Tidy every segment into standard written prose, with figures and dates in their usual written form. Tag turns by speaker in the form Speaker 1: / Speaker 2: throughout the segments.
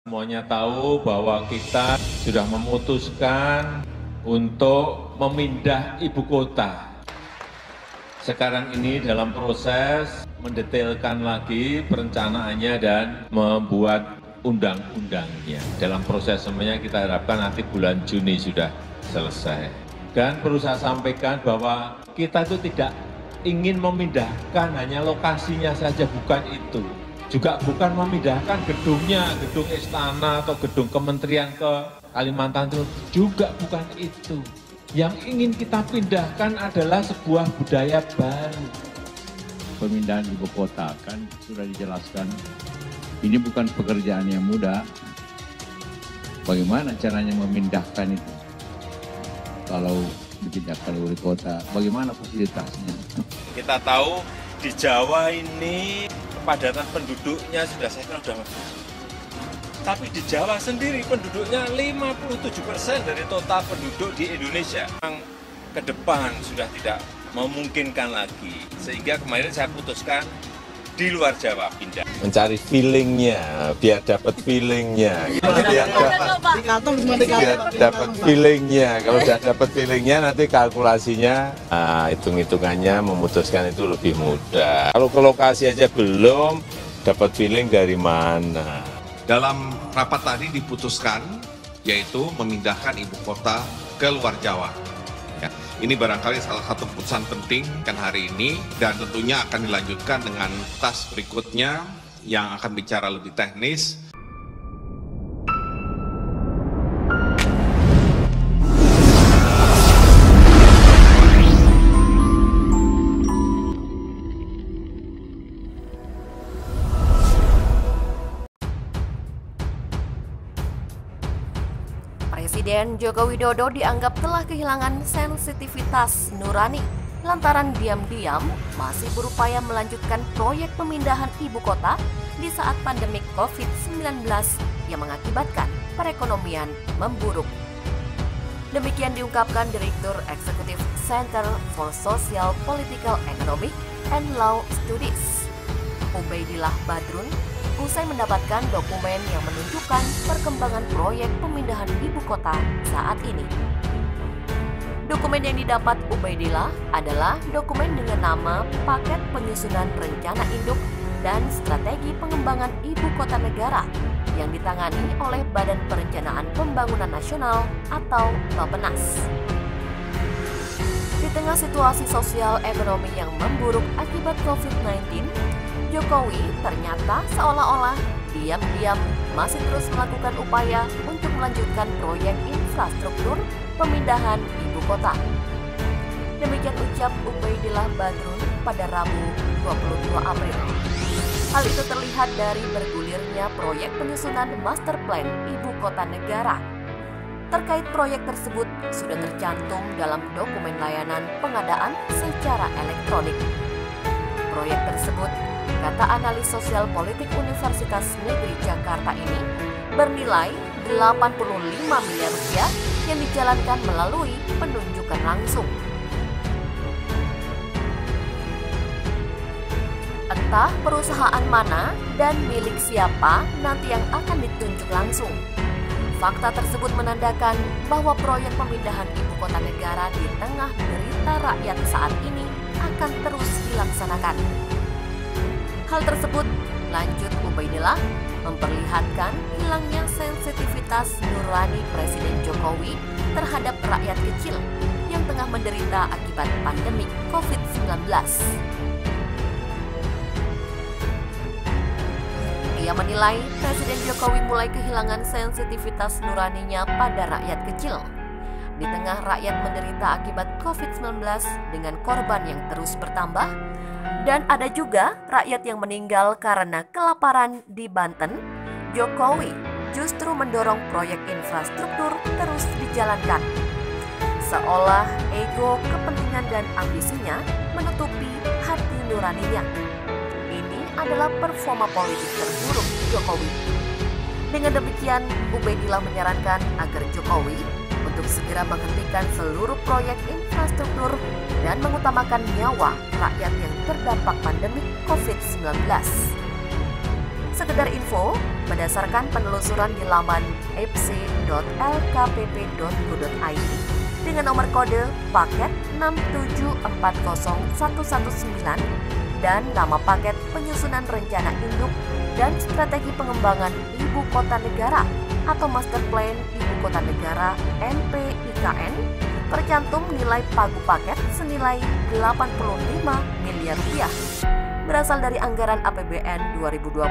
Speaker 1: Semuanya tahu bahwa kita sudah memutuskan untuk memindah ibu kota. Sekarang ini dalam proses mendetailkan lagi perencanaannya dan membuat undang-undangnya. Dalam proses semuanya kita harapkan nanti bulan Juni sudah selesai. Dan perlu saya sampaikan bahwa kita itu tidak ingin memindahkan hanya lokasinya saja, bukan itu. Juga bukan memindahkan gedungnya, gedung istana atau gedung kementerian ke Kalimantan Timur, juga bukan itu. Yang ingin kita pindahkan adalah sebuah budaya baru.
Speaker 2: Pemindahan ibu kota kan sudah dijelaskan, ini bukan pekerjaan yang mudah. Bagaimana caranya memindahkan itu? Kalau dipindahkan ibu kota, bagaimana fasilitasnya?
Speaker 3: Kita tahu di Jawa ini kepadatan penduduknya saya kira sudah bagus. Tapi di Jawa sendiri penduduknya 57% dari total penduduk di Indonesia. Memang ke depan sudah tidak memungkinkan lagi. Sehingga kemarin saya putuskan di luar Jawa pindah. Mencari feelingnya, biar dapat feelingnya. Biar dapat feelingnya. Kalau sudah dapat feelingnya nanti kalkulasinya, hitung-hitungannya memutuskan itu lebih mudah. Kalau ke lokasi aja belum, dapat feeling dari mana?
Speaker 4: Dalam rapat tadi diputuskan, yaitu memindahkan ibu kota ke luar Jawa. Ya, ini barangkali salah satu keputusan penting kan hari ini, dan tentunya akan dilanjutkan dengan tas berikutnya yang akan bicara lebih teknis.
Speaker 5: Presiden Joko Widodo dianggap telah kehilangan sensitivitas nurani lantaran diam-diam masih berupaya melanjutkan proyek pemindahan ibu kota di saat pandemik COVID-19 yang mengakibatkan perekonomian memburuk. Demikian diungkapkan Direktur Eksekutif Center for Social Political Economic and Law Studies, Ubaidillah Badrun, usai mendapatkan dokumen yang menunjukkan perkembangan proyek pemindahan ibu kota saat ini. Dokumen yang didapat Ubaidillah adalah dokumen dengan nama Paket Penyusunan Rencana Induk dan Strategi Pengembangan Ibu Kota Negara yang ditangani oleh Badan Perencanaan Pembangunan Nasional atau Bappenas. Di tengah situasi sosial ekonomi yang memburuk akibat COVID-19, Jokowi ternyata seolah-olah diam-diam masih terus melakukan upaya untuk melanjutkan proyek infrastruktur pemindahan ibu kota. Demikian ucap Ubaidillah Badrun pada Rabu 22 April. Hal itu terlihat dari bergulirnya proyek penyusunan master plan ibu kota negara. Terkait proyek tersebut sudah tercantum dalam dokumen layanan pengadaan secara elektronik. Proyek tersebut, kata analis sosial politik Universitas Negeri Jakarta ini, bernilai 85 miliar rupiah yang dijalankan melalui penunjukan langsung. Entah perusahaan mana dan milik siapa nanti yang akan ditunjuk langsung. Fakta tersebut menandakan bahwa proyek pemindahan ibu kota negara di tengah derita rakyat saat ini akan terus dilaksanakan. Hal tersebut, lanjut Ubaidillah, memperlihatkan hilangnya sensitivitas nurani Presiden Jokowi terhadap rakyat kecil yang tengah menderita akibat pandemi COVID-19. Ia menilai Presiden Jokowi mulai kehilangan sensitivitas nuraninya pada rakyat kecil. Di tengah rakyat menderita akibat COVID-19 dengan korban yang terus bertambah, dan ada juga rakyat yang meninggal karena kelaparan di Banten, Jokowi justru mendorong proyek infrastruktur terus dijalankan. Seolah ego, kepentingan, dan ambisinya menutupi hati nuraninya. Ini adalah performa politik terburuk Jokowi. Dengan demikian, Ubaidillah menyarankan agar Jokowi untuk segera menghentikan seluruh proyek infrastruktur dan mengutamakan nyawa rakyat yang terdampak pandemi COVID-19. Sekedar info, berdasarkan penelusuran di laman epc.lkpp.go.id dengan nomor kode paket 6740119 dan nama paket penyusunan rencana induk dan strategi pengembangan Ibu Kota Negara atau Master Plan Ibu Kota Negara MPIKN, tercantum nilai pagu paket senilai Rp85 miliar berasal dari anggaran APBN 2020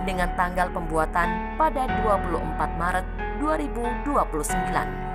Speaker 5: dengan tanggal pembuatan pada 24 Maret 2029.